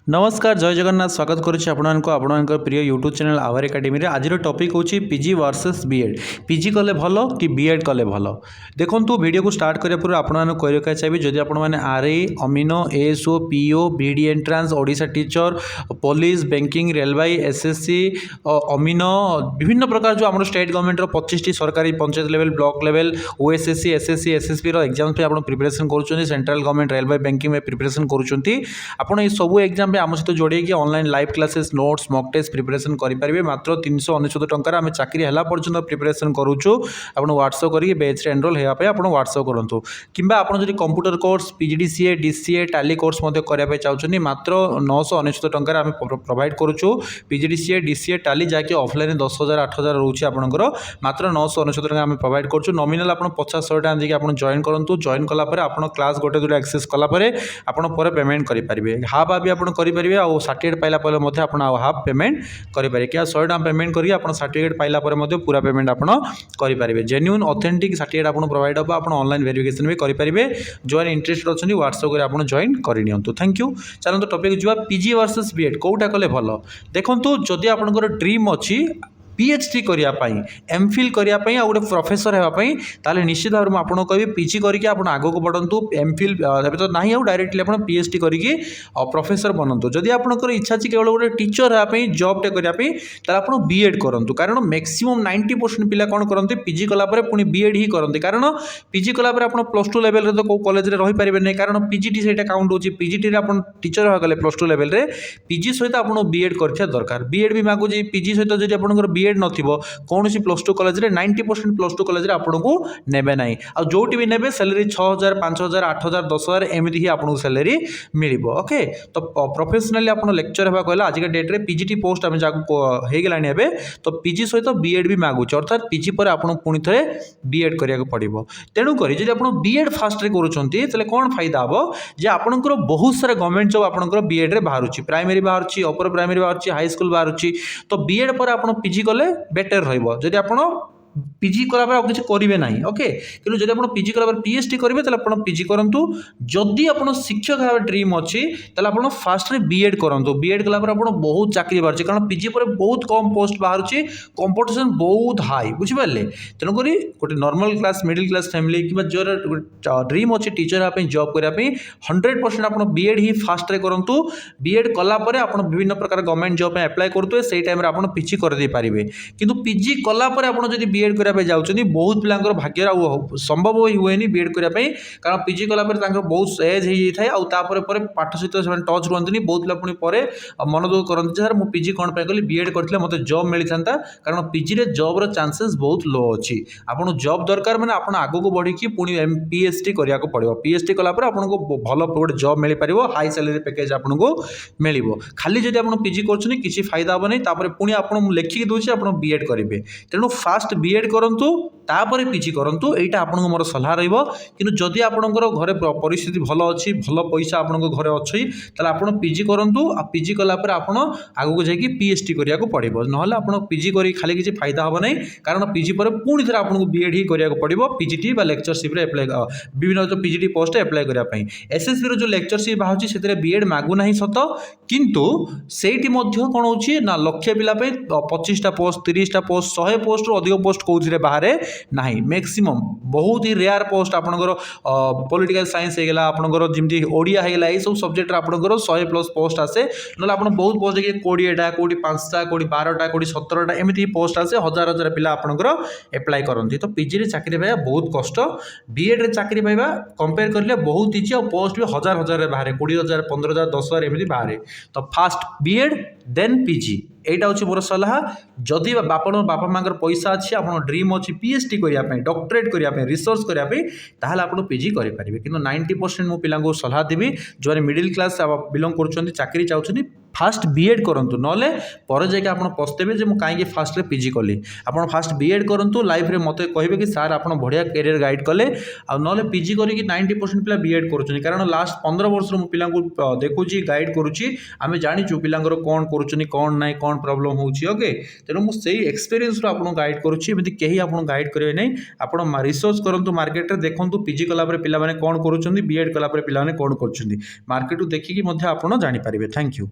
नमस्कार जय जगन्नाथ स्वागत करुच्ची आपण प्रिय यूट्यूब चैनल आवर एकेडमी आज टॉपिक हूँ पीजी वर्सेस बीएड पीजी कले भल कि बीएड कले भल देखो वीडियो को स्टार्ट करने पूर्व आपण कही रखा चाहिए जदि आपने आरआई अमीनो एएसओ पीओ बीडी entrance Odisha teacher police banking railway SSC अमीनो विभिन्न प्रकार जो आम स्टेट गवर्नमेंट 25 सरकारी panchayat level block level OSSC SSC SSP exam आप प्रिपरेशन कर सेंट्रल गवर्नमेंट रेलवे बैंकिंग में प्रिपरेशन कर सब एग्जाम आम सहित जोड़े online live classes notes mock test preparation करेंगे मात्र 399 टकर आम चाकरी है पर्यटन प्रिपरेशन करुचु आप व्हाट्सअप करके बैच रे एनरोल होगापी आप व्हाट्सअप करूँ कि आपड़ कंप्यूटर कोर्स पीजीडीसीए डीसीए टाली कोर्स करने चाहते मात्र 999 टकर आम प्रोवाइड करुचु पीजीडीसीए डीसीए टाली जहाँकि ऑफलाइन 10,000 8,000 रोचे आपंकर मात्र 999 टका आम प्रोवाइड करुचु नॉमिनल आप 50-100 टका देके आप जॉइन करूँ जॉइन कलापर आप क्लास गोटे दूर एक्सेस कलापर आप पेमेंट करेंगे हाफ भी आप करेंगे आउ सर्टिफिकेट पाइला आप हाफ पेमेंट करेंगे क्या 100 टका पेमेंट करके आप सर्टिफिकेट पाइला पूरा पेमेंट आप करेंगे जेन्युइन ऑथेंटिक सर्टिफिकेट आपको प्रोवाइड हम आप ऑनलाइन वेरिफिकेशन भी करेंगे जो इंटरेस्टेड अच्छा व्हाट्सअप कर आप जॉइन करनी थैंक यू चलो टॉपिक जो पीजी वर्सेस बीएड कौटा कले भल देखो जदि आपंकर ड्रीम अच्छी पीएचडी करने एमफिल करने आ गोटे प्रोफेसर होगापी ताले निश्चित भाव में आपको कह पीजी करके आप आग को बढ़तु एमफिल तो ना आउ डायरेक्टली आप पीएचडी करके प्रोफेसर बनतु जदि आपंकर इच्छा अच्छी केवल गोटे टीचर होगापी जॉबटे करने आप बीएड करूँ कारण मैक्सिमम 90% पिला कौन करते पीजी कलापर पुणी बीएड ही करते कारण पीजी कलापर आप +2 लेवल तो कौ कॉलेज में रहीपर नहीं कारण पीजीटी से काउंट हो पीजीटी आप टीचर होगा +2 लेवल में पीजी सहित आप बीएड कर दरकार बीएड भी मागुची पीजी सहित जब आपंकर बीएड नथिबो कौन सी +2 कॉलेज रे 90% +2 कॉलेज रे आपको नेबे नहीं आ जोटी भी नेबे सैलरी 6,000 5,000 8,000 10,000 एमती ही आपको सैलरी मिलिबो ओके तो प्रोफेशनली आप लेक्चर होगा कहला आज के डेट रे पीजीटी पोस्ट आम जाको हो गलानी एबे तो पीजी सहित बीएड भी मागुच अर्थात पीजी पर आपको पुणी थे बीएड करिया पड़िबो तेणु करी जदि आप बीएड फास्ट रे करूछंती तले कोन फायदा हबो जे आपनकर बहुत सारा गवर्नमेंट जॉब आपनकर बीएड रे बाहरुची प्राइमरी बाहरुची अपर प्राइमरी बाहरुची हाई स्कूल बाहरुची तो बीएड पर आप पीजी कले बेटर रहिबो जदि आपण पीजी कलापर आप किसी करेंगे ना ओके कि जब आप पीजी कलापर पीएचडी करेंगे तो आप पीजी करूँ जदि आप शिक्षक भाव ड्रीम अच्छी आप फास्ट बीएड करूँ बीएड कलापर आप बहुत चाकरी बाहर कारण पीजी पर बहुत कम पोस्ट बाहर कंपटीशन बहुत हाई बुझिपारे तेणुक गोटे normal class middle class family कि जो ड्रीम अच्छी टीचर हाँपी जॉब करने 100% आप बीएड ही फास्ट करूँ बीएड कलापर आप विभिन्न प्रकार गवर्नमेंट जॉब अप्लाई करुए से टाइम आप पीजी करदे पारे कि पीजी कलापर आप बीएड करने जाऊँच बहुत पिला भाग्य संभव ही हुए बीएड करने कारण पीजी कलापर बहुत एज हो जाए पर पाठ सहित टच रुहति बहुत पिला पुणी पर मन दुख करते सर मुझे पीजी कौन कली बीएड करते मत जॉब मिली था कारण पीजी रे जॉब चांसेस बहुत लो अच्छी आपको जॉब दरकार मैंने आप आग को बढ़ी पुणी पीएचडी करा पड़ो पीएचडी कलापर आपको भल गोटे जॉब मिल पार हाई सैलरी पैकेज आपको मिल खाली जब आप पीजी कर फायदा हम नहीं पुणी आपको लिखिकी दूसरी आप बीएड करेंगे तेणु फास्ट बीएड करंतु तापर पीजी करंतु एटा आपनको मोर सलाह रहइबो किंतु जदि आपनकर घरे परिस्थिति भल अछि भल पैसा आपनको घरे अछि तले आपण पीजी करंतु आ पीजी कला पर आपण आगु को जाई कि पीएचडी करिया को पड़िबो नहले आपण पीजी करी खाली किछि फायदा हो नै कारण पीजी पर पुणी थरा आपनको बीएड ही करिया को पड़िबो पीजीटी बा लेक्चरशिप रे अप्लाई विभिन्न जो पीजीटी पोस्ट अप्लाई करिया पई एसएससी रो जो लेक्चरशिप बाहुची सेतरे बीएड मागु नाही सत किंतु सेठी मध्य कोन होची ना लक्ष्य पिला पे 25 टा पोस्ट 30 टा पोस्ट 100 पोस्ट रो अधिक पोस्ट कोउथिरे बाहरे नहीं मैक्सिमम बहुत ही रेयर पोस्ट आपनकर पॉलिटिकल साइंस होगा आपनकर जमी ओडिया होगा ये सब सब्जेक्ट आपनकर 100+ पोस्ट आसे ना आप बहुत पोस्ट देखिए 20टा कोटी 5टा कोटी 12टा कोटी 17टा एमती पोस्ट आसे हजार हजार पिला आपनकर एप्लाई करती तो पीजी रे चाकरी पाइबा बहुत कष्ट बीएड रे चाकरी पाइबा कंपेयर करले बहुत इजी और पोस्ट भी हजार हजार रे बाहर 20,000 15,000 10,000 एमती बाहर तो फास्ट बीएड देन पीजी एटा हूँ मोर सलाह जदि बापा माँ पैसा अच्छी आप ड्रीम अच्छी पीएचडी करने डॉक्टरेट करने रिसर्च करने ताहले आप पीजी करेंगे कि 90% मु पिला सलाह देवी जो मिडिल क्लास बिलोंग कर चाकरी चाहते फास्ट बीएड करंतु नले पर जाके आपण पछतेबे जे मु काहे फास्ट रे पीजी कली आपण फास्ट बीएड करंतु लाइफ रे मते कहबे कि सर आपण बढ़िया कैरियर गाइड कले आ नले पीजी करी 90% पिला बीएड करूछन कारण लास्ट 15 वर्ष रो पिला को देखुची गाइड करूची आमे जानिचु पिलांगर कोन करूछनी कोन नाही कोन प्रॉब्लम होउची ओके तेनु मु सेही एक्सपीरियंस रो आपण गाइड करूची एमिति केही आपण गाइड करिवे नै आपण रिसर्च करंतु मार्केट रे देखंतु पीजी कला परे पिला माने कोन करूछन बीएड कला परे पिला माने कोन करूछन मार्केट देखिकी मध्ये आपण जानि पारिबे थैंक यू।